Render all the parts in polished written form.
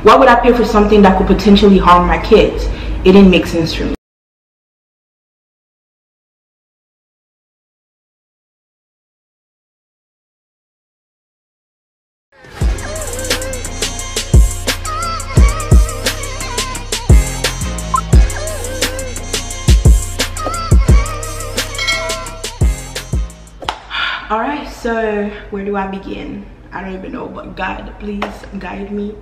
Why would I pay for something that could potentially harm my kids? It didn't make sense for me. All right, so where do I begin? I don't even know, but God, please guide me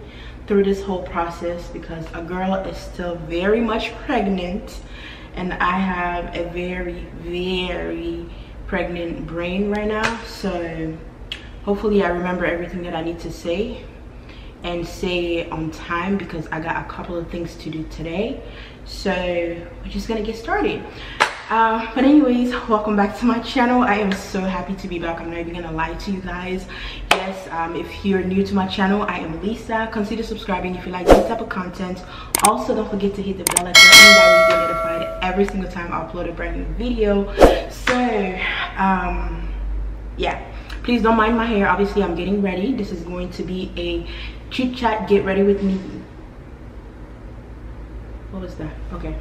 through this whole process, because a girl is still very much pregnant and I have a very, very pregnant brain right now. So hopefully I remember everything that I need to say and say it on time, because I got a couple of things to do today. So we're just gonna get started. But anyways, welcome back to my channel. I am so happy to be back. I'm not even gonna lie to you guys. Yes, if you're new to my channel, I am Lisa. Consider subscribing if you like this type of content. Also, don't forget to hit the bell icon that way you get notified every single time I upload a brand new video. So yeah, please don't mind my hair. Obviously I'm getting ready. This is going to be a chit chat, get ready with me. What was that? Okay.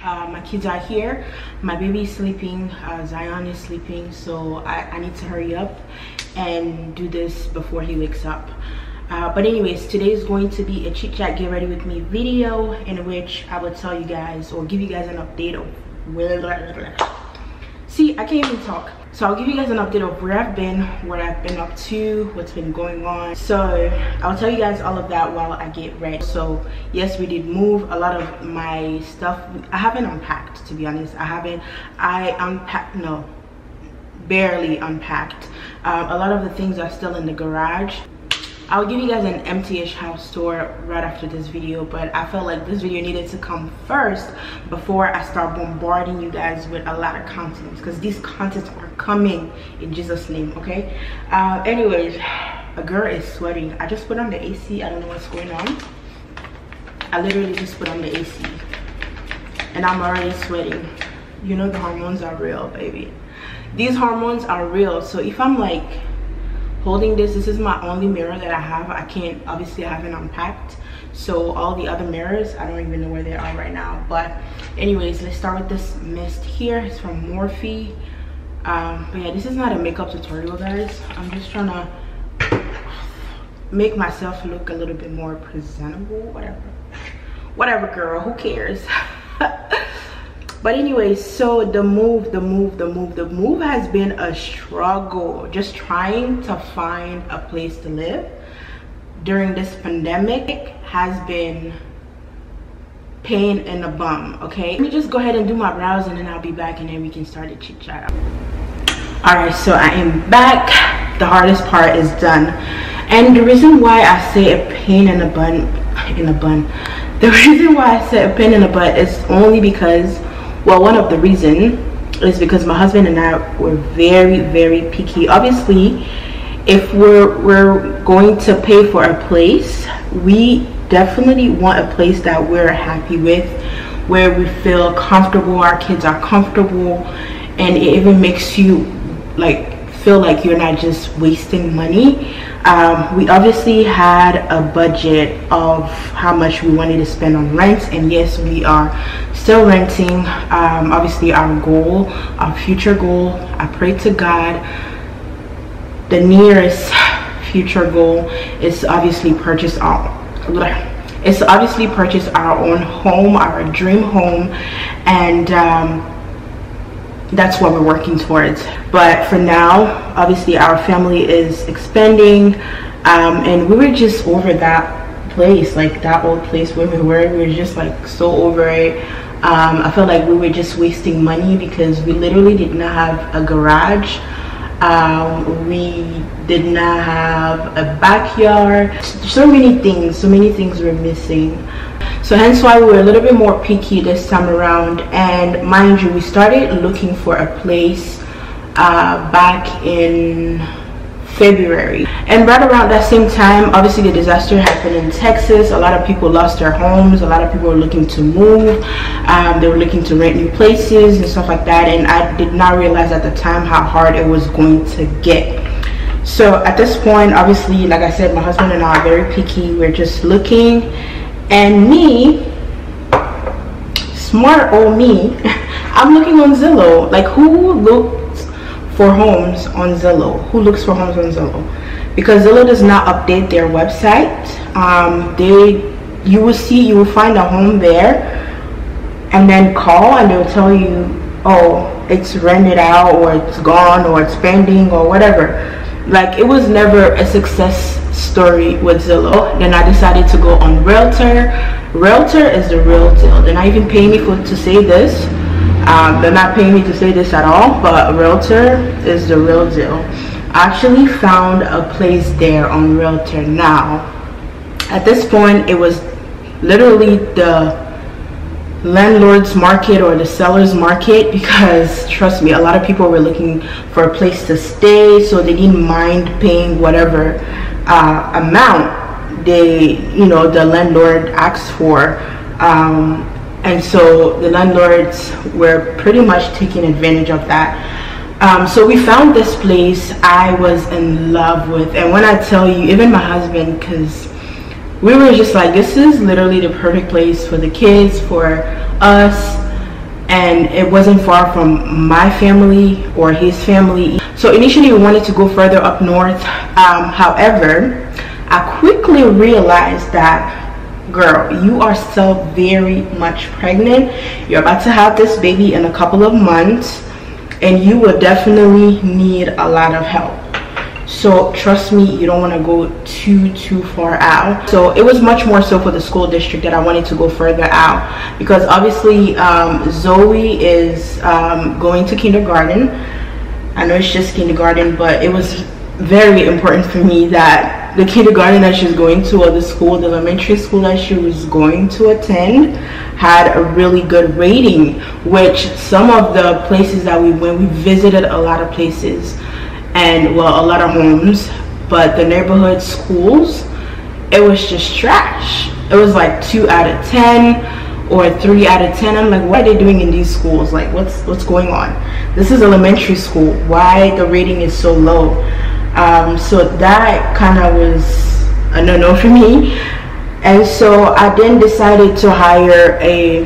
My kids are here. My baby is sleeping. Zion is sleeping, so I need to hurry up and do this before he wakes up. But anyways, today is going to be a chit chat get ready with me video, in which I will tell you guys or give you guys an update of where see, I can't even talk. So I'll give you guys an update of where I've been, what I've been up to, what's been going on. So I'll tell you guys all of that while I get ready. So yes, we did move a lot of my stuff. I haven't unpacked, to be honest. Barely unpacked. A lot of the things are still in the garage. I'll give you guys an empty-ish house tour right after this video, but I felt like this video needed to come first before I start bombarding you guys with a lot of content, because these contents are coming in Jesus' name, okay? Anyways, a girl is sweating. I just put on the AC. I don't know what's going on. I literally just put on the AC and I'm already sweating. You know, the hormones are real, baby. These hormones are real. So if I'm like holding this is my only mirror that I have. I can't, obviously I haven't unpacked, so all the other mirrors I don't even know where they are right now. But anyways, let's start with this mist here. It's from Morphe. But yeah, this is not a makeup tutorial, guys. I'm just trying to make myself look a little bit more presentable. Whatever girl, who cares? But anyways, so the move has been a struggle. Just trying to find a place to live during this pandemic has been pain in the bum, okay? Let me just go ahead and do my brows and then I'll be back and then we can start the chit chat. All right, so I am back. The hardest part is done. And the reason why I say a pain in the the reason why I say a pain in the butt is only because, well, one of the reasons is because my husband and I were very, very picky. Obviously, if we're going to pay for a place, we definitely want a place that we're happy with, where we feel comfortable, our kids are comfortable, and it even makes you like feel like you're not just wasting money. We obviously had a budget of how much we wanted to spend on rent, and yes, we are still renting. Obviously our goal, our future goal, I pray to God, the nearest future goal is obviously purchase our own home, our dream home, and that's what we're working towards. But for now, obviously our family is expanding, and we were just over that place, like that old place where we were just like so over it. I felt like we were just wasting money because we literally did not have a garage. We did not have a backyard. So many things were missing. So hence why we were a little bit more picky this time around. And mind you, we started looking for a place back in February, and right around that same time, obviously the disaster happened in Texas. A lot of people lost their homes, a lot of people were looking to move, they were looking to rent new places and stuff like that, and I did not realize at the time how hard it was going to get. So at this point, obviously, like I said, my husband and I are very picky. We're just looking, and me, smart old me, I'm looking on Zillow. Like, who looks for homes on Zillow? Who looks for homes on Zillow? Because Zillow does not update their website. You will find a home there, and then call, and they'll tell you, oh, it's rented out, or it's gone, or it's pending, or whatever. Like, it was never a success story with Zillow. Then I decided to go on Realtor. Realtor is the real deal. They're not even paying me to say this. They're not paying me to say this at all, but Realtor is the real deal. I actually found a place there on Realtor. Now, at this point, it was literally the landlord's market or the seller's market, because trust me, a lot of people were looking for a place to stay, so they didn't mind paying whatever amount the landlord asked for, and so the landlords were pretty much taking advantage of that. So we found this place I was in love with, and when I tell you, even my husband, because we were just like, this is literally the perfect place for the kids, for us, and it wasn't far from my family or his family. So initially we wanted to go further up north. However, I quickly realized that, girl, you are still very much pregnant. You're about to have this baby in a couple of months, and you will definitely need a lot of help. So trust me, you don't want to go too far out. So it was much more so for the school district that I wanted to go further out, because obviously Zoe is going to kindergarten. I know it's just kindergarten, but it was very important for me that the kindergarten that she's going to, or the elementary school that she was going to attend, had a really good rating. Which some of the places that we went, we visited a lot of places, and well, a lot of homes, but the neighborhood schools, it was just trash. It was like 2 out of 10 or 3 out of 10. I'm like, what are they doing in these schools? Like, what's going on? This is elementary school. Why the rating is so low? So that kind of was a no-no for me. And so I then decided to I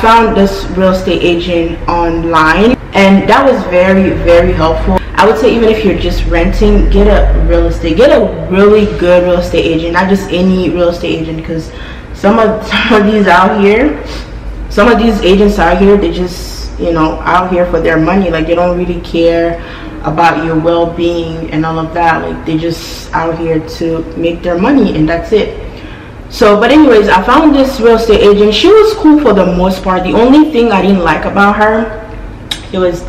found this real estate agent online, and that was very, very helpful. I would say, even if you're just renting, get a really good real estate agent, not just any real estate agent, because some of these agents out here, they just, out here for their money. Like, they don't really care about your well-being and all of that. Like, they just out here to make their money, and that's it. So, but anyways, I found this real estate agent. She was cool for the most part. The only thing I didn't like about her, it was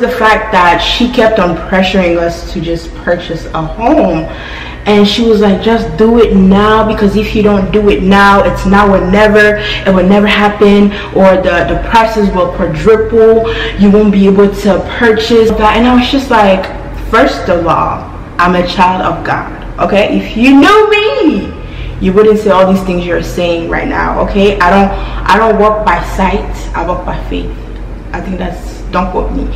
the fact that she kept on pressuring us to just purchase a home. And she was like, just do it now, because if you don't do it now, it's now or never. It will never happen, or the prices will quadruple. You won't be able to purchase that. And I was just like, first of all, I'm a child of God, okay? If you knew me, you wouldn't say all these things you're saying right now, okay? I don't walk by sight, I walk by faith. I think don't quote me.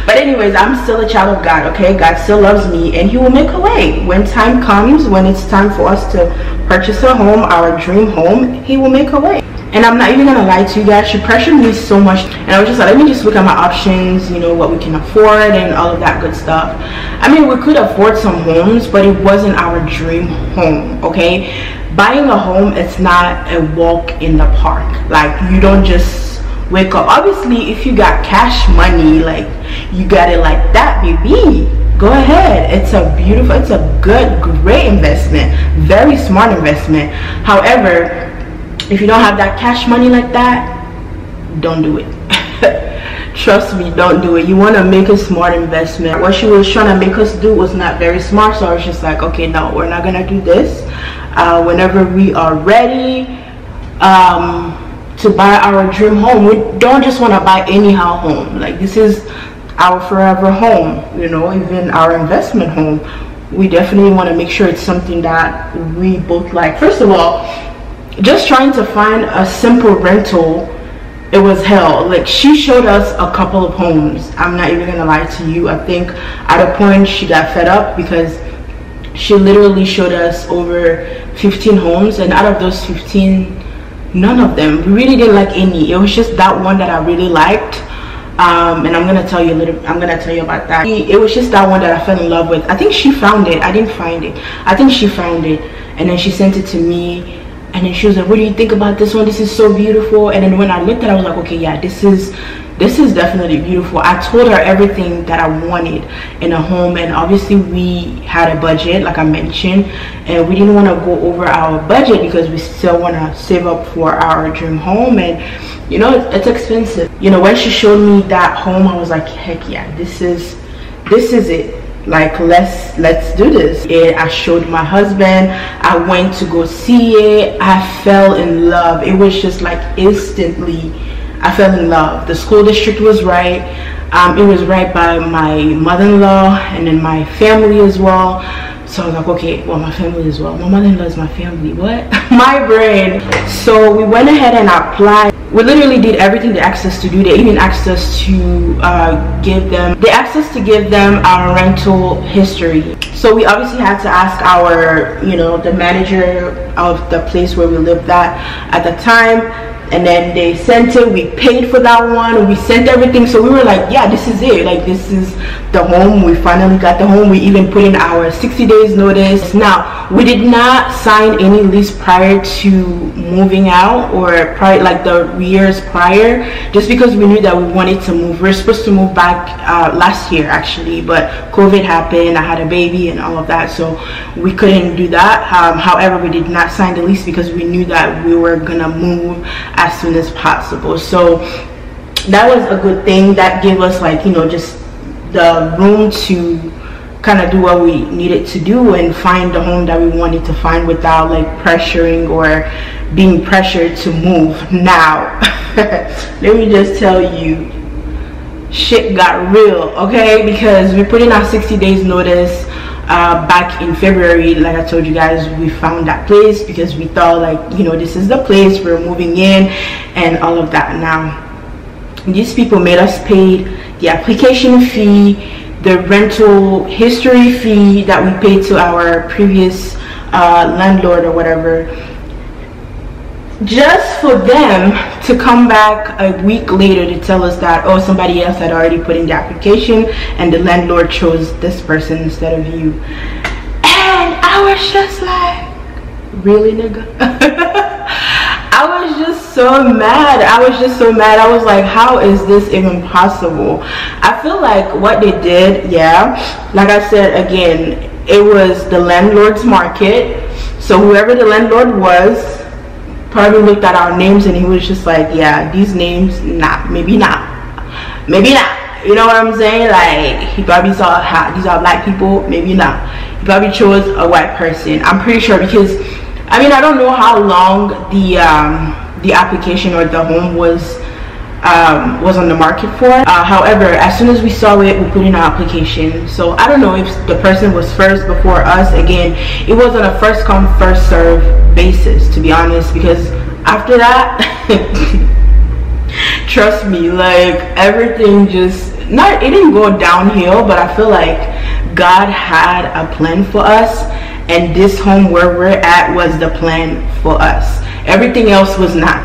But anyways, I'm still a child of God, okay? God still loves me, and he will make a way. When time comes, when it's time for us to purchase a home, our dream home, he will make a way. And I'm not even gonna lie to you guys, she pressured me so much, and I was just like, let me just look at my options, what we can afford and all of that good stuff. I mean, we could afford some homes, but it wasn't our dream home, okay? Buying a home, it's not a walk in the park. Like, you don't just wake up. Obviously, if you got cash money, like, you got it like that, baby, go ahead. It's a good, great investment, very smart investment. However, if you don't have that cash money like that, don't do it. Trust me, don't do it. You want to make a smart investment. What she was trying to make us do was not very smart, so I was just like, okay, no, we're not gonna do this. Whenever we are ready to buy our dream home, we don't just want to buy anyhow home. Like, this is our forever home, even our investment home. We definitely want to make sure it's something that we both like. First of all, just trying to find a simple rental it was hell. Like, she showed us a couple of homes. I'm not even gonna lie to you. I think at a point she got fed up because she literally showed us over 15 homes, and out of those 15, none of them, we really didn't like any. It was just that one that I really liked. And I'm gonna tell you about that. It was just that one that I fell in love with. I think she found it. I didn't find it. I think she found it, and then she sent it to me, and then she was like, what do you think about this one? This is so beautiful. And then when I looked at it, I was like, okay, yeah, this is definitely beautiful. I told her everything that I wanted in a home, and obviously we had a budget, like I mentioned, and we didn't want to go over our budget because we still want to save up for our dream home. And you know, it's expensive. You know, when she showed me that home, I was like, heck yeah, this is it. Like, let's do this. I showed my husband. I went to go see it. I fell in love. It was just like instantly I fell in love. The school district was right. It was right by my mother-in-law and then my family as well. So I was like, okay, well, my family as well. My mother-in-law is my family. What? My brain. So we went ahead and applied. We literally did everything they asked us to do. They even asked us to give them our rental history. So we obviously had to ask our, you know, the manager of the place where we lived at the time. And then they sent it. We paid for that one. We sent everything. So we were like, yeah, this is it. Like, this is the home. We finally got the home. We even put in our 60 days notice. Now, we did not sign any lease prior to moving out, or prior, like the years prior, just because we knew that we wanted to move. We were supposed to move back last year actually, but COVID happened. I had a baby and all of that, so we couldn't do that. However, we did not sign the lease because we knew that we were gonna move as soon as possible. So that was a good thing. That gave us, like, you know, just the room to kind of do what we needed to do and find the home that we wanted to find without like pressuring or being pressured to move. Now let me just tell you, shit got real, okay? Because we put in our 60 days notice back in February. Like I told you guys, we found that place because we thought, like, you know, this is the place we're moving in and all of that. Now these people made us pay the application fee, the rental history fee that we paid to our previous landlord or whatever, just for them to come back a week later to tell us that, oh, somebody else had already put in the application and the landlord chose this person instead of you. And I was just like, really, nigga? I was just so mad. I was like, how is this even possible? I feel like what they did, yeah, like I said, again, it was the landlord's market. So whoever the landlord was probably looked at our names and he was just like, yeah, these names, nah, maybe not. You know what I'm saying? Like, he probably saw how these are black people, maybe not. He probably chose a white person. I'm pretty sure, because I mean, I don't know how long the application or the home was on the market for. However, as soon as we saw it, we put in our application. So I don't know if the person was first before us. Again, it was on a first come first serve basis, to be honest, because after that trust me, like, everything just, it didn't go downhill, but I feel like God had a plan for us, and this home where we're at was the plan for us. Everything else was not.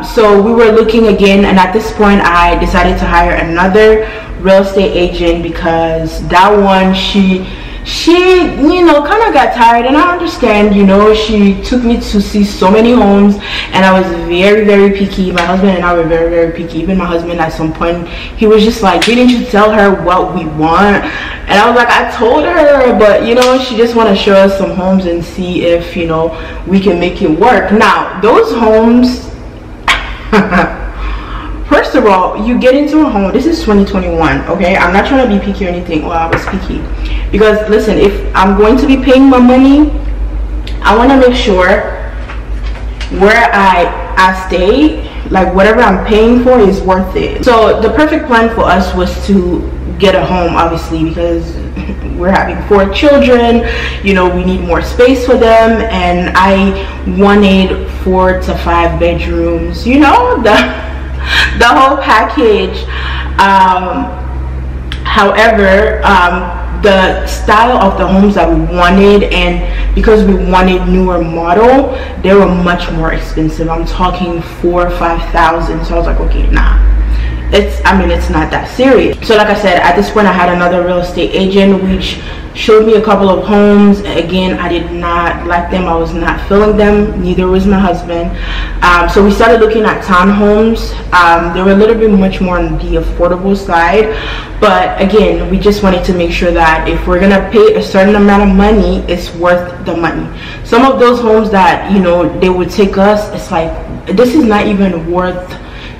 So we were looking again, and at this point I decided to hire another real estate agent because that one, she you know, kind of got tired, and I understand, you know, she took me to see so many homes and I was very, very picky. My husband and I were very, very picky. Even my husband at some point, he was just like, didn't you tell her what we want? And I was like, I told her, but you know, she just want to show us some homes and see if, you know, we can make it work. Now those homes first of all, you get into a home, this is 2021, okay? I'm not trying to be picky or anything. Well, I was picky because, listen, if I'm going to be paying my money, I want to make sure where I stay, like, whatever I'm paying for is worth it. So the perfect plan for us was to get a home, obviously, because we're having 4 children, you know, we need more space for them, and I wanted 4 to 5 bedrooms, you know, the whole package. However, the style of the homes that we wanted, and because we wanted newer model, they were much more expensive. I'm talking 4,000 or 5,000. So I was like, okay, nah, it's not that serious. So like I said, at this point I had another real estate agent which showed me a couple of homes. Again, I did not like them. I was not feeling them. Neither was my husband. So we started looking at townhomes. They were a little bit much more on the affordable side, but again, we just wanted to make sure that if we're gonna pay a certain amount of money, it's worth the money. Some of those homes that, you know, they would take us, it's like, this is not even worth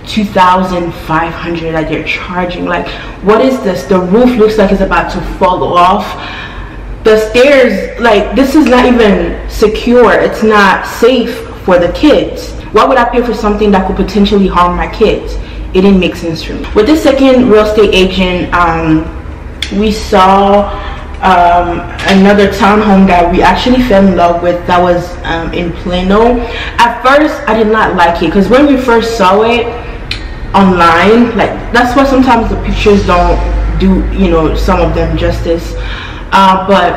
2,500 that they're charging. Like, what is this? The roof looks like it's about to fall off. The stairs, like, this is not even secure. It's not safe for the kids. Why would I pay for something that could potentially harm my kids? It didn't make sense for me. With this second real estate agent, we saw another townhome that we actually fell in love with, that was in Plano. At first I did not like it, because when we first saw it online, like, that's why sometimes the pictures don't do, you know, some of them justice. But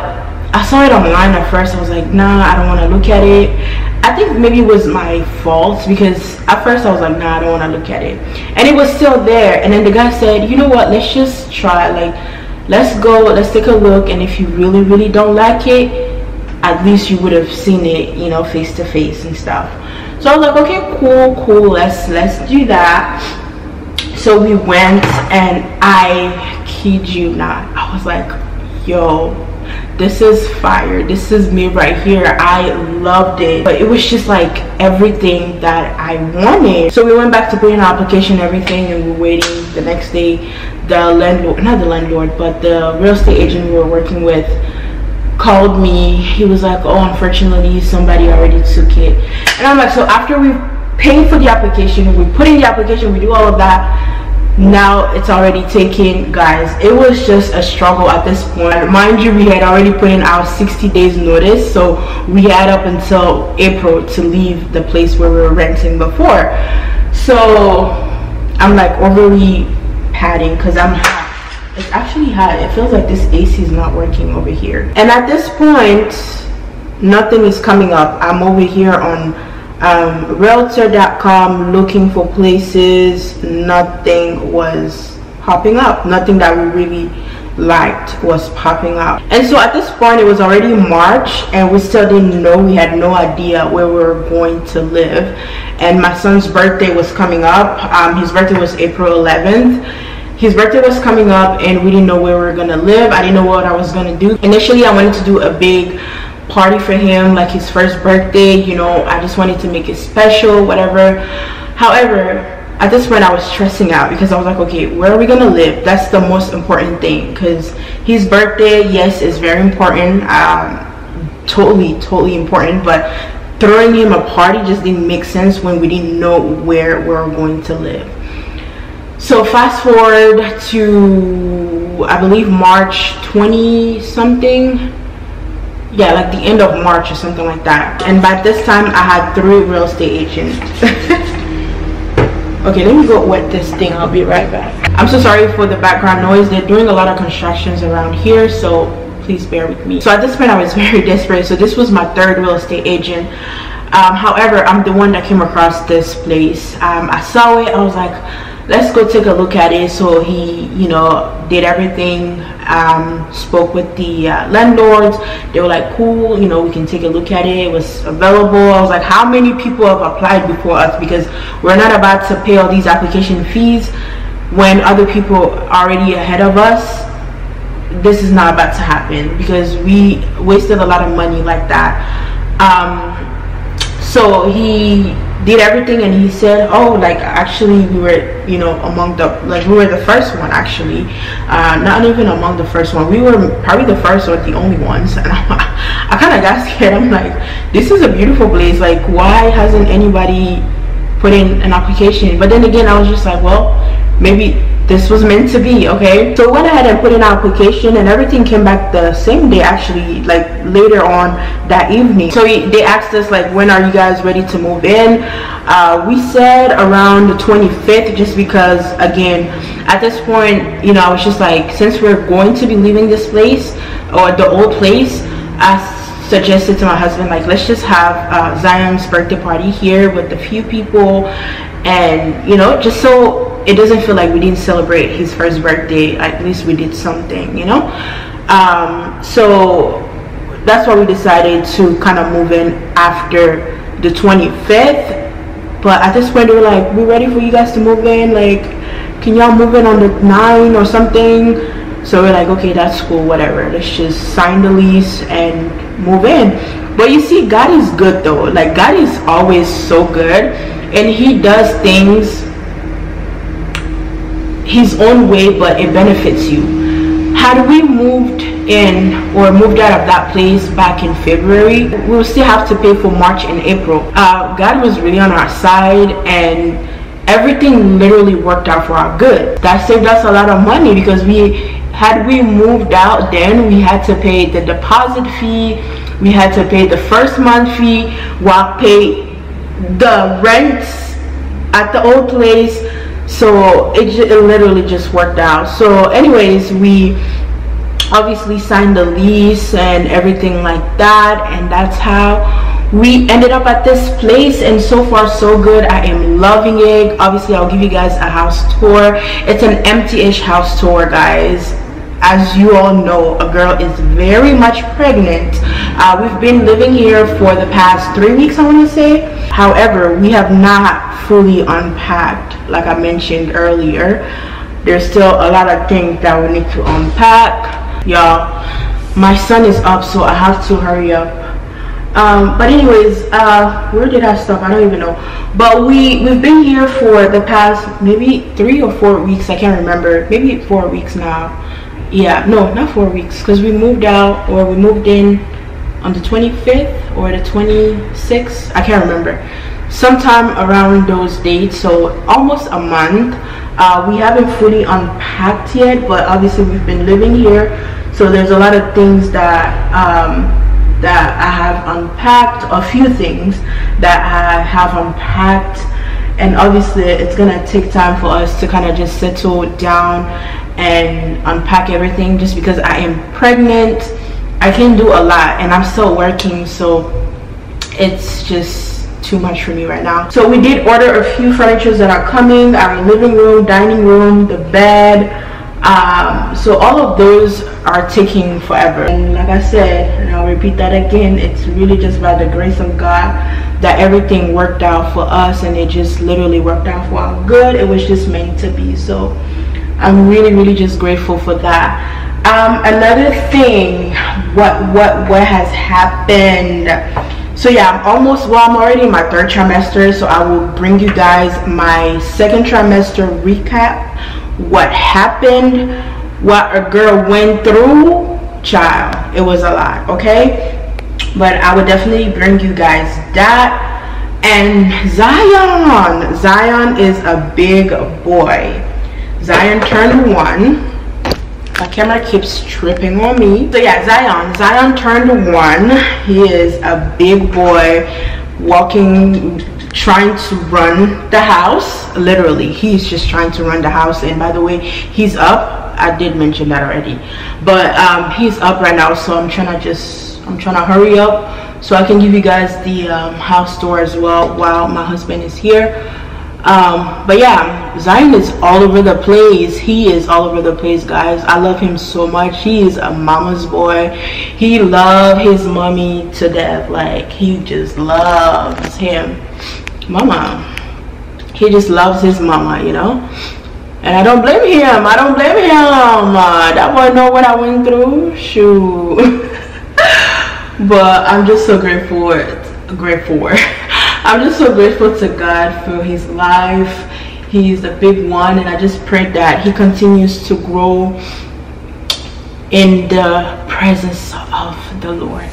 I saw it online at first. I was like, nah, I don't want to look at it. I think maybe it was my fault, because at first I was like, nah, I don't want to look at it, and it was still there. And then the guy said, you know what, let's just try, like, let's go, let's take a look, and if you really don't like it, at least you would have seen it, you know, face to face and stuff. So I was like, okay, cool, let's do that. So we went, and I kid you not, I was like, yo, this is fire. This is me right here. I loved it. But it was just like everything that I wanted. So we went back to put in our application and everything, and we were waiting. The next day, the landlord, not the landlord, but the real estate agent we were working with called me. He was like, oh, unfortunately somebody already took it. And I'm like, so after we paid for the application, we put in the application, we do all of that, now it's already taken? Guys, it was just a struggle at this point. Mind you, we had already put in our 60 days notice, so we had up until April to leave the place where we were renting before. So I'm like overly padding because I'm hot. It's actually hot. It feels like this AC is not working over here. And at this point, nothing is coming up. I'm over here on realtor.com looking for places. Nothing was popping up. Nothing that we really liked was popping up. And so at this point, it was already March, and we still didn't know. We had no idea where we were going to live. And my son's birthday was coming up. His birthday was April 11th. His birthday was coming up, and we didn't know where we were gonna live. I didn't know what I was gonna do. Initially, I wanted to do a big party for him, like his first birthday, you know, I just wanted to make it special, whatever. However, at this point I was stressing out because I was like, okay, where are we gonna live? That's the most important thing, because his birthday, yes, is very important, totally important, but throwing him a party just didn't make sense when we didn't know where we were going to live. So fast forward to, I believe, March 20 something. Yeah, like the end of March or something like that. And by this time I had 3 real estate agents. Okay, let me go wet this thing. I'll be right back. I'm so sorry for the background noise. They're doing a lot of constructions around here, so please bear with me. So at this point I was very desperate. So this was my 3rd real estate agent. However, I'm the one that came across this place. I saw it, I was like, let's go take a look at it. So he, you know, did everything, spoke with the landlords. They were like, cool, you know, we can take a look at it. It was available. I was like, how many people have applied before us? Because we're not about to pay all these application fees when other people are already ahead of us. This is not about to happen, because we wasted a lot of money like that. So he did everything, and he said, oh, like, actually we were, you know, among the, like, we were the first one, actually, not even among the first one, we were probably the first or the only ones. And I kind of got scared. I'm like, this is a beautiful place, like, why hasn't anybody put in an application? But then again, I was just like, well, maybe this was meant to be, okay? So went ahead and put in our application, and everything came back the same day, actually, like later on that evening. So they asked us like, when are you guys ready to move in? We said around the 25th, just because, again, at this point, you know, I was just like, since we're going to be leaving this place, or the old place, I suggested to my husband, like, let's just have Zion's birthday party here with a few people, and, you know, just so it doesn't feel like we didn't celebrate his first birthday. At least we did something, you know. So that's why we decided to kind of move in after the 25th. But at this point, they were like, we're ready for you guys to move in, like, can y'all move in on the 9th or something? So we're like, okay, that's cool, whatever, let's just sign the lease and move in. But you see, God is good though. Like, God is always so good, and he does things his own way, but it benefits you. Had we moved in or moved out of that place back in February, we would still have to pay for March and April. God was really on our side, and everything literally worked out for our good. That saved us a lot of money, because had we moved out then, we had to pay the deposit fee, we had to pay the first month fee, while pay the rents at the old place. So it literally just worked out. So anyways, we obviously signed the lease and everything like that, and that's how we ended up at this place. And so far so good. I am loving it. Obviously, I'll give you guys a house tour. It's an empty-ish house tour, guys. As you all know, a girl is very much pregnant. We've been living here for the past 3 weeks, I want to say. However, we have not fully unpacked, like I mentioned earlier. There's still a lot of things that we need to unpack. Y'all, my son is up, so I have to hurry up. But anyways, where did I stop? I don't even know. But we've been here for the past maybe 3 or 4 weeks. I can't remember. Maybe 4 weeks now. Yeah, no, not 4 weeks, because we moved out, or we moved in on the 25th or the 26th. I can't remember. Sometime around those dates, so almost a month. We haven't fully unpacked yet, but obviously we've been living here, so there's a lot of things that that I have unpacked, a few things that I have unpacked, and obviously it's gonna take time for us to kind of just settle down and unpack everything, just because I am pregnant. I can do a lot, and I'm still working, so it's just too much for me right now. So we did order a few furnitures that are coming: our living room, dining room, the bed. So all of those are taking forever, and like I said, and I'll repeat that again, it's really just by the grace of God that everything worked out for us, and it just literally worked out for our good. It was just meant to be. So I'm really just grateful for that. Another thing, what has happened. So yeah, I'm already in my 3rd trimester, so I will bring you guys my 2nd trimester recap. What happened, what a girl went through, child, it was a lot, okay? But I would definitely bring you guys that. And Zion is a big boy. Zion turned 1. My camera keeps tripping on me. So yeah, Zion turned 1. He is a big boy, walking, trying to run the house. Literally, he's just trying to run the house. And by the way, he's up. I did mention that already, but he's up right now, so I'm trying to hurry up so I can give you guys the house tour as well while my husband is here. But yeah, Zion is all over the place. He is all over the place, guys. I love him so much. He is a mama's boy. He loves his mommy to death. Like, he just loves him mama. He just loves his mama, you know. And I don't blame him. I don't blame him. That boy know what I went through. Shoot. But I'm just so grateful. I'm just so grateful to God for his life. He's a big one, and I just pray that he continues to grow in the presence of the Lord.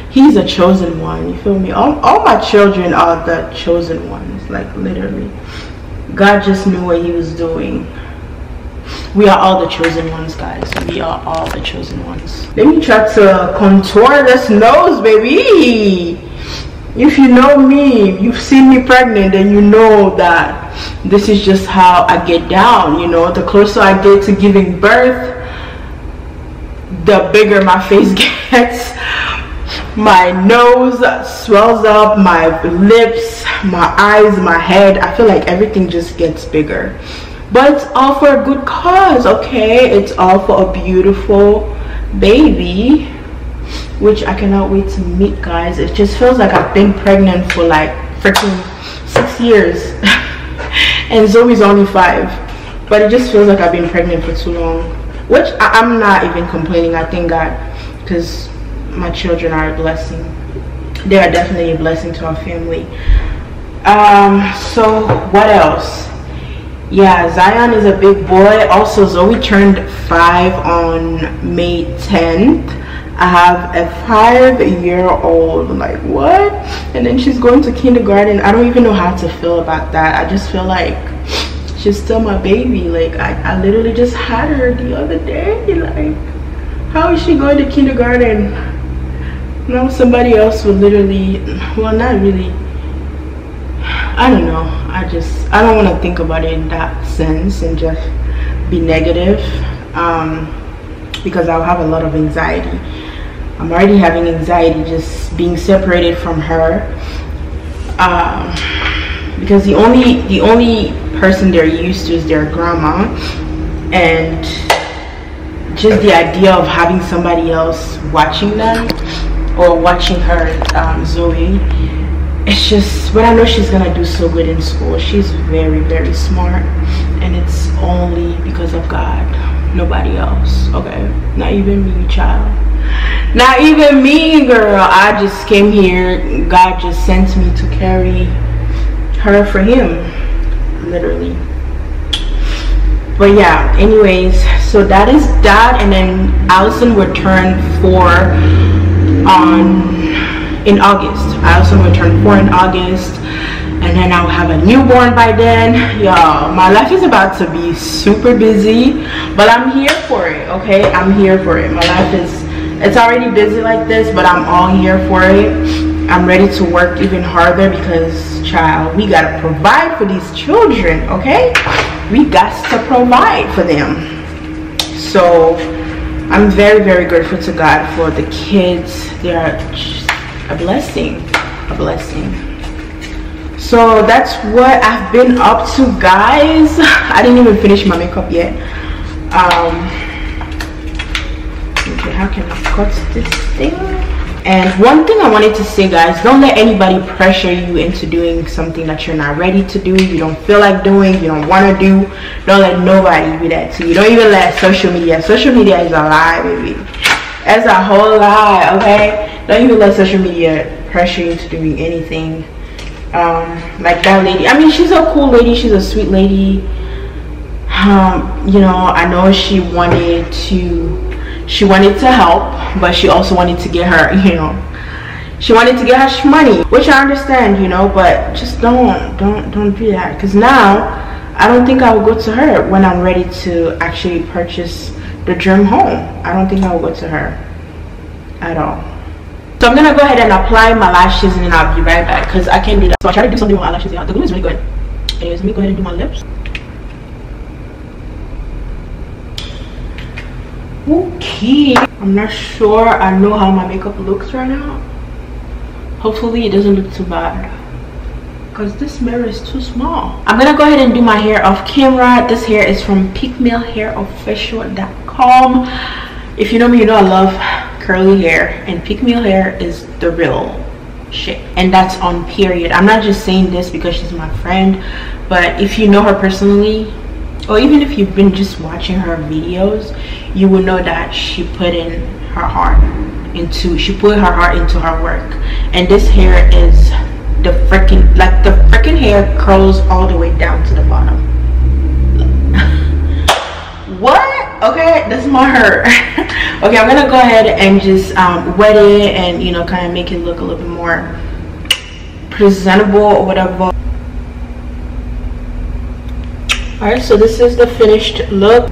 He's a chosen one, you feel me? All my children are the chosen ones, like literally. God just knew what he was doing. We are all the chosen ones, guys. We are all the chosen ones. Let me try to contour this nose, baby. If you know me, you've seen me pregnant, and you know that this is just how I get down. You know, the closer I get to giving birth, the bigger my face gets. My nose swells up, my lips, my eyes, my head. I feel like everything just gets bigger. But it's all for a good cause, okay? It's all for a beautiful baby, which I cannot wait to meet, guys. It just feels like I've been pregnant for like freaking 6 years. And Zoe's only 5. But it just feels like I've been pregnant for too long. Which I'm not even complaining. I thank God, because my children are a blessing. They are definitely a blessing to our family. So what else? Yeah, Zion is a big boy. Also, Zoe turned 5 on May 10th. I have a 5-year-old. Like, what? And then she's going to kindergarten. I don't even know how to feel about that. I just feel like she's still my baby. Like, I literally just had her the other day. Like, how is she going to kindergarten? Now somebody else would literally, well, not really. I don't know. I don't want to think about it in that sense and just be negative, because I'll have a lot of anxiety. I'm already having anxiety just being separated from her, because the only person they're used to is their grandma, and just the idea of having somebody else watching them or watching her, Zoe, it's just, but I know she's gonna do so good in school. She's very, very smart, and it's only because of God, nobody else. Okay, not even me, child, not even me, girl. I just came here, God just sent me to carry her for him, literally. But yeah, anyways, so that is that. And then Allison will turn 4 in August. Allison will turn 4 in August, and then I'll have a newborn by then. Y'all, my life is about to be super busy, but I'm here for it, okay? I'm here for it. My life is, it's already busy like this, but I'm all here for it. I'm ready to work even harder because, child, we gotta provide for these children, okay? We got to provide for them. So I'm very, very grateful to God for the kids. They are a blessing, a blessing. So that's what I've been up to, guys. I didn't even finish my makeup yet. Okay, how can I cut this thing? And one thing I wanted to say, guys, don't let anybody pressure you into doing something that you're not ready to do, you don't feel like doing, you don't want to do. Don't let nobody do that to you. Don't even let social media is a lie, baby. It's a whole lie, okay? Don't even let social media pressure you into doing anything. Like that lady, I mean, she's a cool lady, she's a sweet lady. You know, I know she wanted to help, but she also wanted to get her, you know, she wanted to get her money, which I understand, you know, but just don't do that, because now I don't think I will go to her when I'm ready to actually purchase the dream home. I don't think I will go to her at all. So I'm gonna go ahead and apply my lashes, and then I'll be right back, because I can't do that. So I try to do something with my lashes. Yeah, the glue is really good. Anyways, let me go ahead and do my lips. Okay, I'm not sure I know how my makeup looks right now. Hopefully it doesn't look too bad, because this mirror is too small. I'm gonna go ahead and do my hair off camera. This hair is from pickmealhairofficial.com. If you know me, you know I love curly hair, and Pick Meal hair is the real shit, and that's on period. I'm not just saying this because she's my friend, but if you know her personally, or even if you've been just watching her videos, you will know that she put her heart into her work. And this hair is the freaking hair curls all the way down to the bottom. What? Okay, this is my hair. Okay, I'm gonna go ahead and just wet it, and, you know, kind of make it look a little bit more presentable or whatever. Alright, so this is the finished look.